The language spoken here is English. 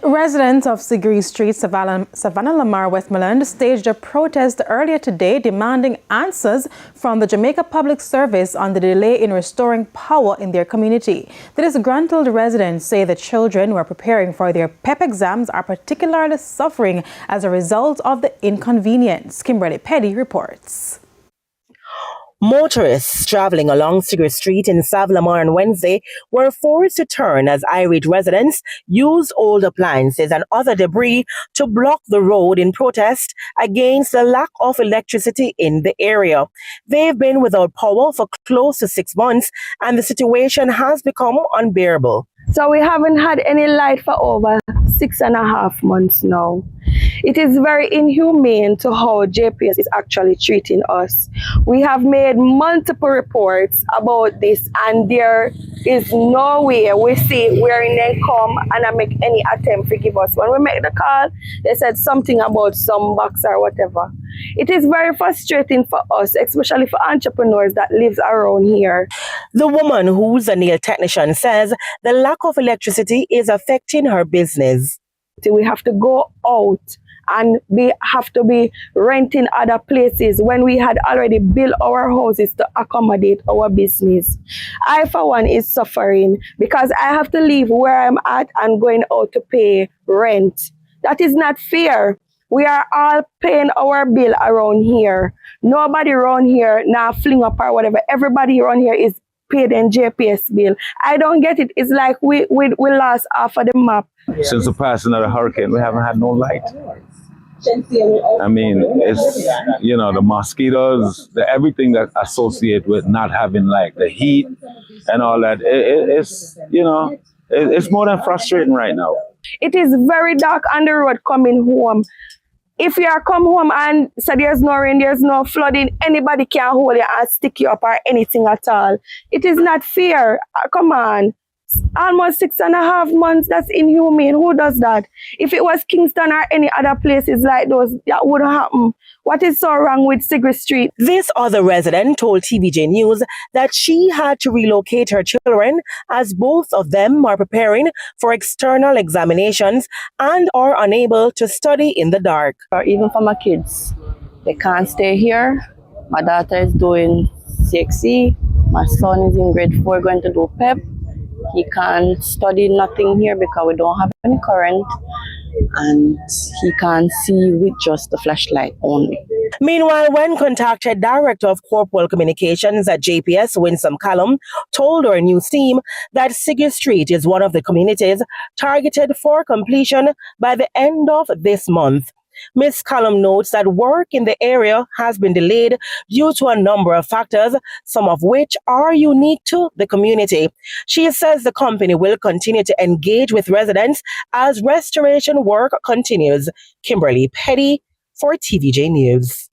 Residents of Segree Street, Savanna-La-Mar, Westmoreland staged a protest earlier today demanding answers from the Jamaica Public Service on the delay in restoring power in their community. The disgruntled residents say the children who are preparing for their PEP exams are particularly suffering as a result of the inconvenience. Kimberly Petty reports. Motorists traveling along Segree Street in Savanna-La-Mar on Wednesday were forced to turn as irate residents used old appliances and other debris to block the road in protest against the lack of electricity in the area. They've been without power for close to 6 months and the situation has become unbearable. So we haven't had any light for over 6.5 months now. It is very inhumane to how JPS is actually treating us. We have made multiple reports about this and there is no way we see where they come and make any attempt to give us. When we make the call, they said something about some box or whatever. It is very frustrating for us, especially for entrepreneurs that live around here. The woman, who's a nail technician, says the lack of electricity is affecting her business. We have to go out and we have to be renting other places when we had already built our houses to accommodate our business. I, for one, is suffering because I have to leave where I'm at and going out to pay rent. That is not fair. We are all paying our bill around here. Nobody around here now fling up or whatever. Everybody around here is paid in JPS bill. I don't get it. It's like we lost half of the map. Since the passing of the hurricane, we haven't had no light. I mean, it's, you know, the mosquitoes, everything that associated with not having light, the heat and all that. It's, you know, it's more than frustrating right now. It is very dark on the road coming home. If you are come home and so there's no rain, there's no flooding, anybody can hold you and stick you up or anything at all. It is not fair. Come on. Almost 6.5 months, that's inhumane. Who does that? If it was Kingston or any other places like those, that wouldn't happen. What is so wrong with Segree Street? This other resident told TVJ News that she had to relocate her children as both of them are preparing for external examinations and are unable to study in the dark. Or even for my kids, they can't stay here. My daughter is doing CXC. My son is in grade 4 going to do PEP. He can't study nothing here because we don't have any current and he can't see with just the flashlight only. Meanwhile, when contacted, Director of Corporate Communications at JPS, Winsome Callum, told our news team that Segree Street is one of the communities targeted for completion by the end of this month. Ms. Callum notes that work in the area has been delayed due to a number of factors, some of which are unique to the community. She says the company will continue to engage with residents as restoration work continues. Kimberly Petty for TVJ News.